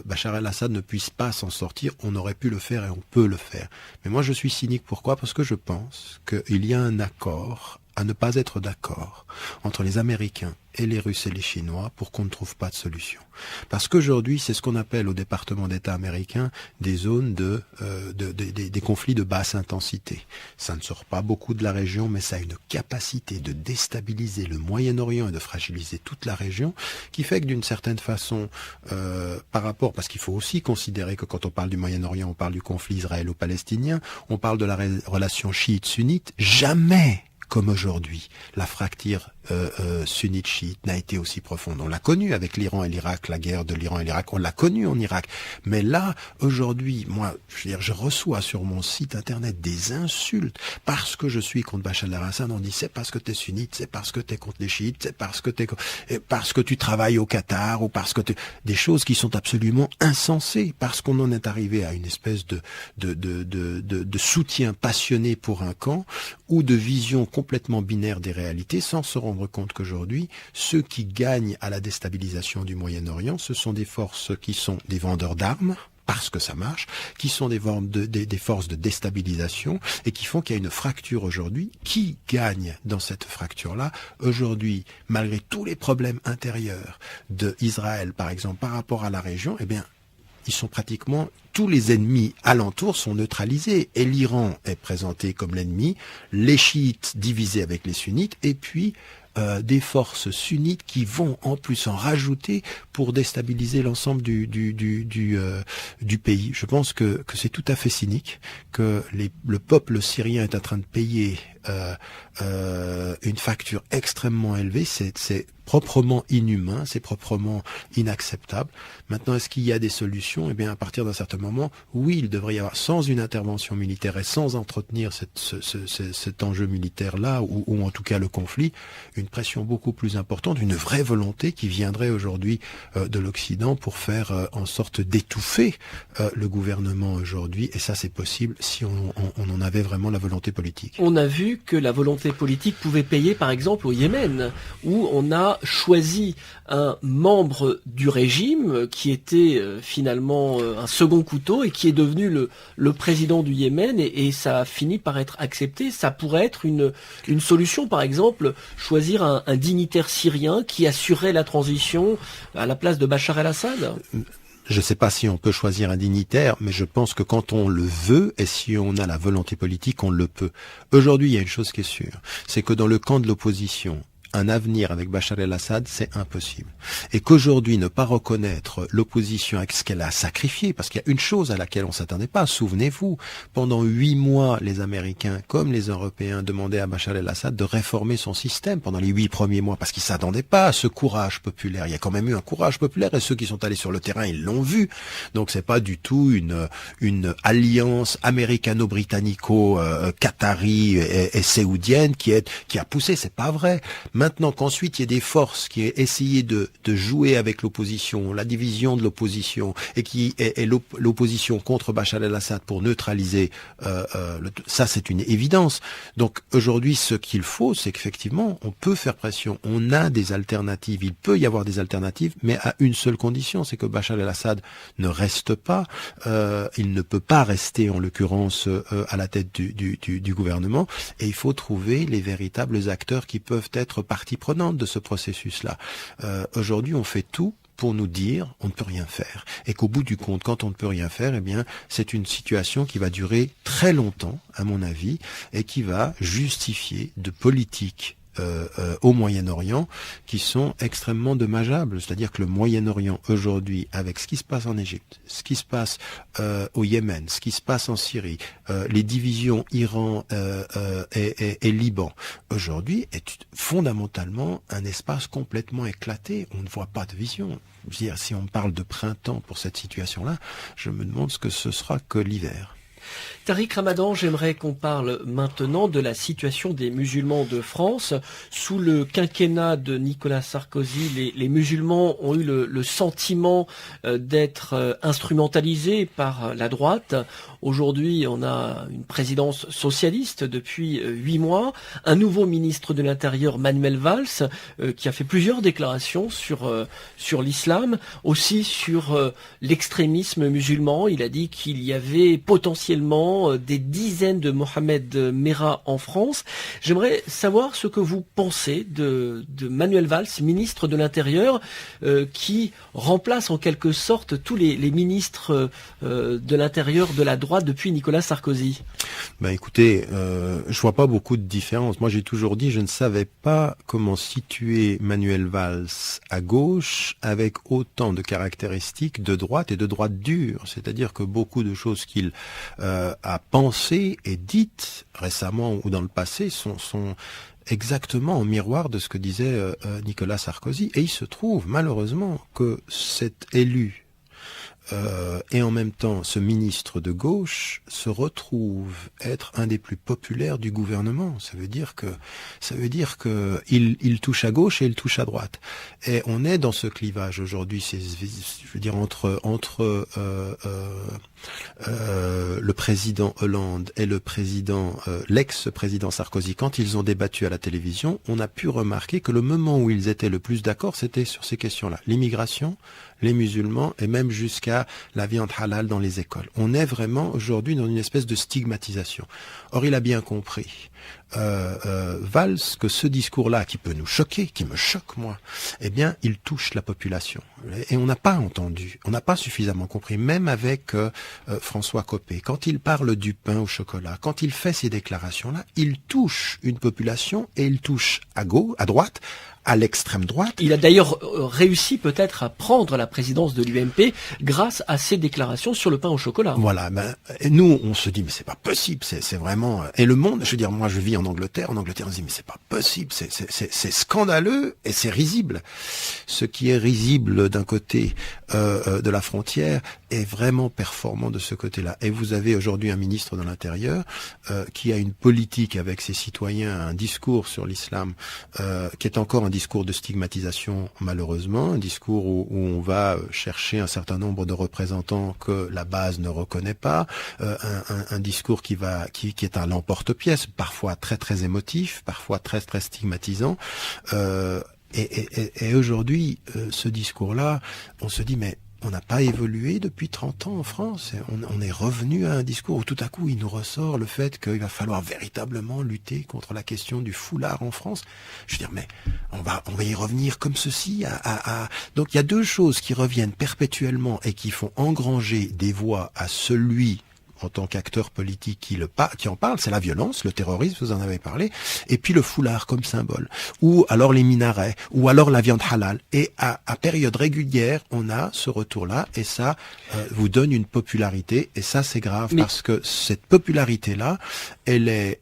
Bachar el-Assad ne puisse pas s'en sortir, on aurait pu le faire et on peut le faire. Mais moi je suis cynique, pourquoi ? Parce que je pense qu'il y a un accord à ne pas être d'accord entre les Américains et les Russes et les Chinois pour qu'on ne trouve pas de solution. Parce qu'aujourd'hui, c'est ce qu'on appelle au département d'État américain des zones des conflits de basse intensité. Ça ne sort pas beaucoup de la région, mais ça a une capacité de déstabiliser le Moyen-Orient et de fragiliser toute la région, qui fait que d'une certaine façon, par rapport, parce qu'il faut aussi considérer que quand on parle du Moyen-Orient, on parle du conflit israélo-palestinien, on parle de la relation chiite-sunnite, jamais comme aujourd'hui, la fracture sunnite-chiite n'a été aussi profonde. On l'a connue avec l'Iran et l'Irak, la guerre de l'Iran et l'Irak, on l'a connue en Irak. Mais là, aujourd'hui, moi, je reçois sur mon site internet des insultes parce que je suis contre Bachar el-Assad. On dit c'est parce que t'es sunnite, c'est parce que t'es contre les chiites, c'est parce que tu travailles au Qatar ou parce que des choses qui sont absolument insensées, parce qu'on en est arrivé à une espèce de soutien passionné pour un camp ou de vision complètement binaire des réalités, sans se rendre compte qu'aujourd'hui, ceux qui gagnent à la déstabilisation du Moyen-Orient, ce sont des forces qui sont des vendeurs d'armes, parce que ça marche, qui sont des forces de déstabilisation et qui font qu'il y a une fracture aujourd'hui. Qui gagne dans cette fracture-là? Aujourd'hui, malgré tous les problèmes intérieurs d'Israël, par exemple, par rapport à la région, eh bien, ils sont pratiquement, tous les ennemis alentours sont neutralisés. Et l'Iran est présenté comme l'ennemi, les chiites divisés avec les sunnites, et puis des forces sunnites qui vont en plus en rajouter pour déstabiliser l'ensemble du pays. Je pense que c'est tout à fait cynique, que le peuple syrien est en train de payer une facture extrêmement élevée. C'est proprement inhumain, c'est proprement inacceptable. Maintenant, est-ce qu'il y a des solutions? Eh bien, à partir d'un certain moment, oui, il devrait y avoir, sans une intervention militaire et sans entretenir cet enjeu militaire-là, ou en tout cas le conflit, une pression beaucoup plus importante, une vraie volonté qui viendrait aujourd'hui de l'Occident pour faire en sorte d'étouffer le gouvernement aujourd'hui. Et ça, c'est possible si on en avait vraiment la volonté politique. On a vu que la volonté politique pouvait payer, par exemple, au Yémen, où on a choisi un membre du régime qui était finalement un second couteau et qui est devenu le président du Yémen, et ça a fini par être accepté. Ça pourrait être une solution, par exemple, choisir un dignitaire syrien qui assurait la transition à la place de Bachar el-Assad. Je ne sais pas si on peut choisir un dignitaire, mais je pense que quand on le veut et si on a la volonté politique, on le peut. Aujourd'hui, il y a une chose qui est sûre, c'est que dans le camp de l'opposition, un avenir avec Bachar el-Assad, c'est impossible. Et qu'aujourd'hui, ne pas reconnaître l'opposition avec ce qu'elle a sacrifié, parce qu'il y a une chose à laquelle on s'attendait pas, souvenez-vous, pendant 8 mois, les Américains comme les Européens demandaient à Bachar el-Assad de réformer son système pendant les 8 premiers mois, parce qu'ils s'attendaient pas à ce courage populaire. Il y a quand même eu un courage populaire, et ceux qui sont allés sur le terrain, ils l'ont vu. Donc c'est pas du tout une alliance américano-britannico-qatari et saoudienne qui a poussé, c'est pas vrai. Maintenant qu'ensuite il y a des forces qui aient essayé de jouer avec l'opposition, la division de l'opposition, et qui est l'opposition contre Bachar el-Assad pour neutraliser ça, c'est une évidence. Donc aujourd'hui, ce qu'il faut, c'est qu'effectivement, on peut faire pression, on a des alternatives, il peut y avoir des alternatives, mais à une seule condition, c'est que Bachar el-Assad ne reste pas, il ne peut pas rester en l'occurrence à la tête du gouvernement, et il faut trouver les véritables acteurs qui peuvent être partie prenante de ce processus-là. Aujourd'hui, on fait tout pour nous dire on ne peut rien faire. Et qu'au bout du compte, quand on ne peut rien faire, eh bien, c'est une situation qui va durer très longtemps, à mon avis, et qui va justifier de politiques au Moyen-Orient qui sont extrêmement dommageables. C'est-à-dire que le Moyen-Orient aujourd'hui, avec ce qui se passe en Égypte, ce qui se passe au Yémen, ce qui se passe en Syrie, les divisions Iran et Liban, aujourd'hui est fondamentalement un espace complètement éclaté. On ne voit pas de vision. Je veux dire, si on parle de printemps pour cette situation-là, je me demande ce que ce sera que l'hiver. Tariq Ramadan, j'aimerais qu'on parle maintenant de la situation des musulmans de France. Sous le quinquennat de Nicolas Sarkozy, les musulmans ont eu le sentiment d'être instrumentalisés par la droite. Aujourd'hui, on a une présidence socialiste depuis 8 mois, un nouveau ministre de l'Intérieur, Manuel Valls, qui a fait plusieurs déclarations sur l'islam, aussi sur l'extrémisme musulman. Il a dit qu'il y avait potentiellement des dizaines de Mohamed Merah en France. J'aimerais savoir ce que vous pensez de Manuel Valls, ministre de l'Intérieur, qui remplace en quelque sorte tous les ministres de l'Intérieur de la droite depuis Nicolas Sarkozy. Écoutez, je vois pas beaucoup de différence. Moi, j'ai toujours dit, je ne savais pas comment situer Manuel Valls à gauche avec autant de caractéristiques de droite et de droite dure. C'est-à-dire que beaucoup de choses qu'il a pensées et dites récemment ou dans le passé sont exactement en miroir de ce que disait Nicolas Sarkozy. Et il se trouve malheureusement que cet élu et en même temps, ce ministre de gauche se retrouve être un des plus populaires du gouvernement. Ça veut dire que il touche à gauche et il touche à droite. Et on est dans ce clivage aujourd'hui. Je veux dire entre le président Hollande et l'ex-président Sarkozy, quand ils ont débattu à la télévision, on a pu remarquer que le moment où ils étaient le plus d'accord, c'était sur ces questions-là. L'immigration, les musulmans et même jusqu'à la viande halal dans les écoles. On est vraiment aujourd'hui dans une espèce de stigmatisation. Or, il a bien compris, Valls, que ce discours-là, qui peut nous choquer, qui me choque moi, eh bien, il touche la population. Et on n'a pas entendu, on n'a pas suffisamment compris, même avec François Copé. Quand il parle du pain au chocolat, quand il fait ces déclarations-là, il touche une population et il touche à gauche, à droite, à l'extrême droite. Il a d'ailleurs réussi peut-être à prendre la présidence de l'UMP grâce à ses déclarations sur le pain au chocolat. Voilà, nous on se dit mais c'est pas possible, c'est vraiment... Et le monde, je veux dire, moi je vis en Angleterre on se dit mais c'est pas possible, c'est scandaleux et c'est risible. Ce qui est risible d'un côté de la frontière est vraiment performant de ce côté-là. Et vous avez aujourd'hui un ministre de l'Intérieur qui a une politique avec ses citoyens, un discours sur l'islam qui est encore un discours de stigmatisation malheureusement, un discours où on va chercher un certain nombre de représentants que la base ne reconnaît pas, un discours qui est à l'emporte-pièce, parfois très très émotif, parfois très très stigmatisant. Et aujourd'hui, ce discours-là, on se dit mais on n'a pas évolué depuis 30 ans en France. On est revenu à un discours où tout à coup il nous ressort le fait qu'il va falloir véritablement lutter contre la question du foulard en France. Je veux dire, mais on va y revenir comme ceci. Donc il y a deux choses qui reviennent perpétuellement et qui font engranger des voix à celui, en tant qu'acteur politique qui en parle, c'est la violence, le terrorisme, vous en avez parlé, et puis le foulard comme symbole, ou alors les minarets, ou alors la viande halal. Et à période régulière, on a ce retour-là, et ça vous donne une popularité, et ça c'est grave, parce que cette popularité-là, elle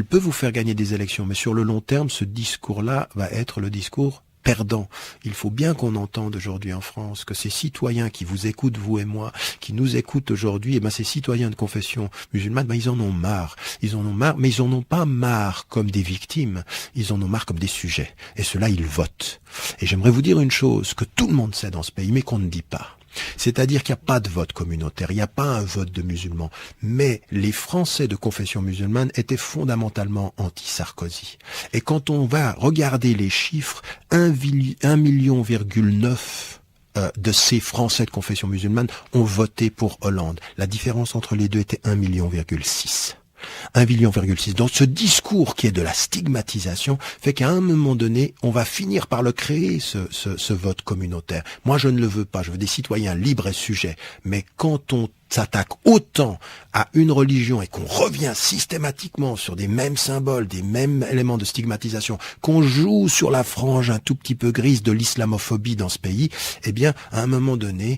peut vous faire gagner des élections, mais sur le long terme, ce discours-là va être le discours perdant. Il faut bien qu'on entende aujourd'hui en France que ces citoyens qui vous écoutent, vous et moi, qui nous écoutent aujourd'hui, ces citoyens de confession musulmane, ils en ont marre. Ils en ont marre, mais ils en ont pas marre comme des victimes. Ils en ont marre comme des sujets. Et ceux-là, ils votent. Et j'aimerais vous dire une chose que tout le monde sait dans ce pays, mais qu'on ne dit pas. C'est-à-dire qu'il n'y a pas de vote communautaire, il n'y a pas un vote de musulmans. Mais les Français de confession musulmane étaient fondamentalement anti-Sarkozy. Et quand on va regarder les chiffres, 1,9 million de ces Français de confession musulmane ont voté pour Hollande. La différence entre les deux était 1,6 million. 1,6 million. Donc ce discours qui est de la stigmatisation fait qu'à un moment donné, on va finir par le créer, ce vote communautaire. Moi, je ne le veux pas. Je veux des citoyens libres et sujets. Mais quand on s'attaque autant à une religion et qu'on revient systématiquement sur des mêmes symboles, des mêmes éléments de stigmatisation, qu'on joue sur la frange un tout petit peu grise de l'islamophobie dans ce pays, eh bien, à un moment donné,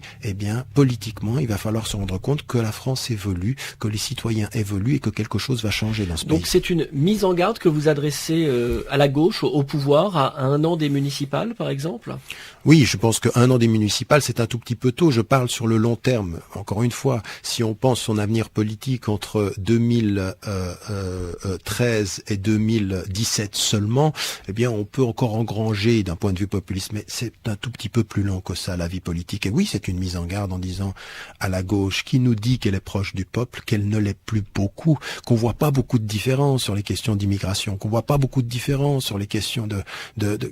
politiquement, il va falloir se rendre compte que la France évolue, que les citoyens évoluent et que quelque chose va changer dans ce pays. Donc c'est une mise en garde que vous adressez à la gauche, au pouvoir, à 1 an des municipales, par exemple ? Oui, je pense que 1 an des municipales, c'est un tout petit peu tôt. Je parle sur le long terme. Encore une fois, si on pense son avenir politique entre 2013 et 2017 seulement, eh bien, on peut encore engranger d'un point de vue populiste, mais c'est un tout petit peu plus long que ça, la vie politique. Et oui, c'est une mise en garde en disant à la gauche, qui nous dit qu'elle est proche du peuple, qu'elle ne l'est plus beaucoup, qu'on voit pas beaucoup de différences sur les questions d'immigration, qu'on voit pas beaucoup de différences sur les questions de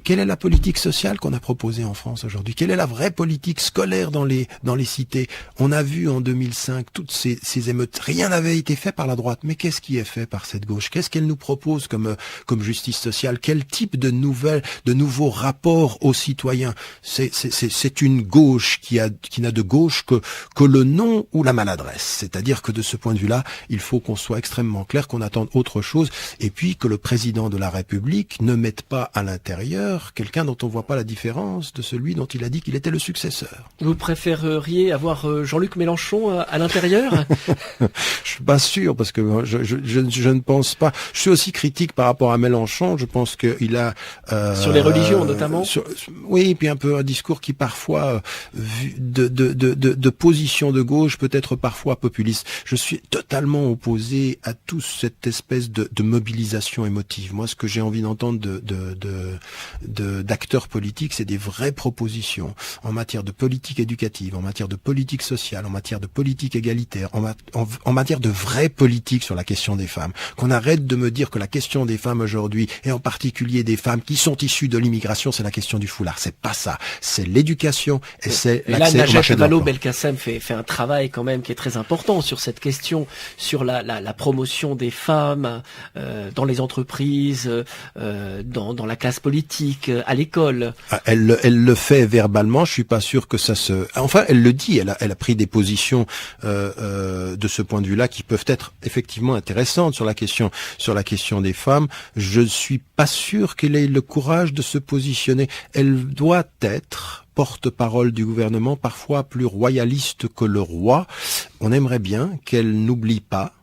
quelle est la politique sociale qu'on a proposée en France aujourd'hui? Quelle est la vraie politique scolaire dans les cités? On a vu en 2005 toutes ces émeutes. Rien n'avait été fait par la droite. Mais qu'est-ce qui est fait par cette gauche? Qu'est-ce qu'elle nous propose comme justice sociale? Quel type de nouveaux rapports aux citoyens? C'est une gauche qui n'a de gauche que le nom ou la maladresse. C'est-à-dire que de ce point de vue-là, il faut qu'on soit extrêmement clair, qu'on attende autre chose, et puis que le président de la République ne mette pas à l'intérieur quelqu'un dont on voit pas la différence de celui dont il a dit qu'il était le successeur. Vous préféreriez avoir Jean-Luc Mélenchon à l'intérieur? Je suis pas sûr, parce que je ne pense pas. Je suis aussi critique par rapport à Mélenchon. Je pense qu'il a sur les religions notamment. Oui, puis un peu un discours qui parfois de position de gauche peut être parfois populiste. Je suis totalement opposé à toute cette espèce de mobilisation émotive. Moi, ce que j'ai envie d'entendre d'acteurs politiques, c'est des vraies propositions en matière de politique éducative, en matière de politique sociale, en matière de politique égalitaire, en matière de vraie politique sur la question des femmes. Qu'on arrête de me dire que la question des femmes aujourd'hui, et en particulier des femmes qui sont issues de l'immigration, c'est la question du foulard. C'est pas ça. C'est l'éducation et c'est l'accès au marché de l'emploi. Vallaud-Belkacem fait un travail quand même qui est très important sur cette question, sur la promotion des femmes dans les entreprises, dans la classe politique, à l'école. Elle le fait verbalement. Je suis pas sûr que ça se. Enfin, elle le dit. Elle a pris des positions de ce point de vue-là qui peuvent être effectivement intéressantes sur la question des femmes. Je suis pas sûr qu'elle ait le courage de se positionner. Elle doit être porte-parole du gouvernement, parfois plus royaliste que le roi. On aimerait bien qu'elle n'oublie pas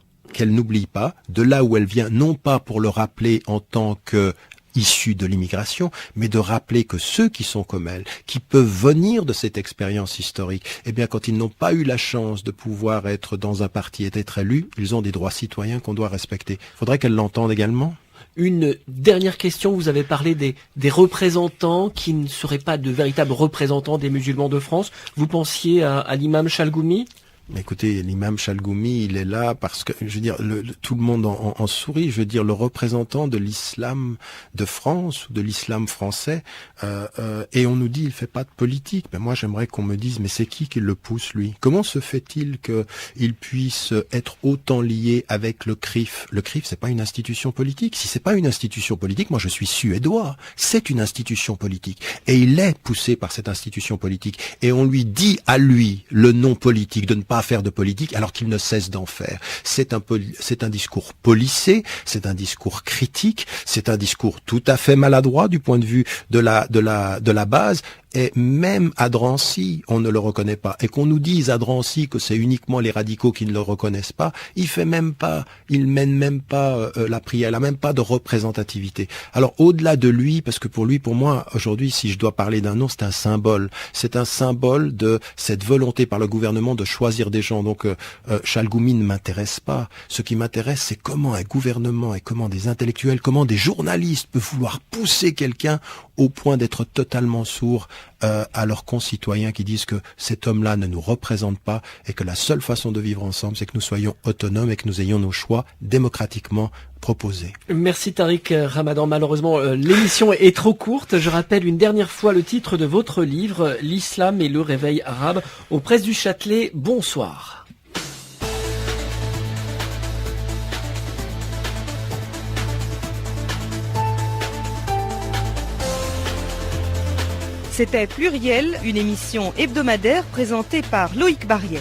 de là où elle vient, non pas pour le rappeler en tant que issue de l'immigration, mais de rappeler que ceux qui sont comme elle, qui peuvent venir de cette expérience historique, eh bien, quand ils n'ont pas eu la chance de pouvoir être dans un parti et d'être élus, ils ont des droits citoyens qu'on doit respecter. Il faudrait qu'elle l'entende également. Une dernière question, vous avez parlé des représentants qui ne seraient pas de véritables représentants des musulmans de France. Vous pensiez à l'imam Chalgoumi ? Écoutez, l'imam Chalgoumi, il est là parce que, je veux dire, tout le monde en sourit. Je veux dire, le représentant de l'islam de France ou de l'islam français, et on nous dit il fait pas de politique. Ben moi, j'aimerais qu'on me dise, mais c'est qui le pousse lui? Comment se fait-il qu'il puisse être autant lié avec le CRIF? Le CRIF, c'est pas une institution politique. Si c'est pas une institution politique, moi je suis suédois. C'est une institution politique, et il est poussé par cette institution politique. Et on lui dit à lui le non politique de ne pas pas faire de politique alors qu'il ne cesse d'en faire. C'est un discours policé, c'est un discours critique, c'est un discours tout à fait maladroit du point de vue de la base. Et même à Drancy, on ne le reconnaît pas. Et qu'on nous dise à Drancy que c'est uniquement les radicaux qui ne le reconnaissent pas, il mène même pas la prière, il a même pas de représentativité. Alors au-delà de lui, parce que pour moi, aujourd'hui, si je dois parler d'un nom, c'est un symbole. C'est un symbole de cette volonté par le gouvernement de choisir des gens. Donc Chalgoumi ne m'intéresse pas. Ce qui m'intéresse, c'est comment un gouvernement et comment des intellectuels, comment des journalistes peuvent vouloir pousser quelqu'un au point d'être totalement sourd à leurs concitoyens qui disent que cet homme-là ne nous représente pas et que la seule façon de vivre ensemble, c'est que nous soyons autonomes et que nous ayons nos choix démocratiquement proposés. Merci Tariq Ramadan. Malheureusement, l'émission est trop courte. Je rappelle une dernière fois le titre de votre livre, L'Islam et le réveil arabe, aux Presses du Châtelet. Bonsoir. C'était Pluriel, une émission hebdomadaire présentée par Loïc Barrière.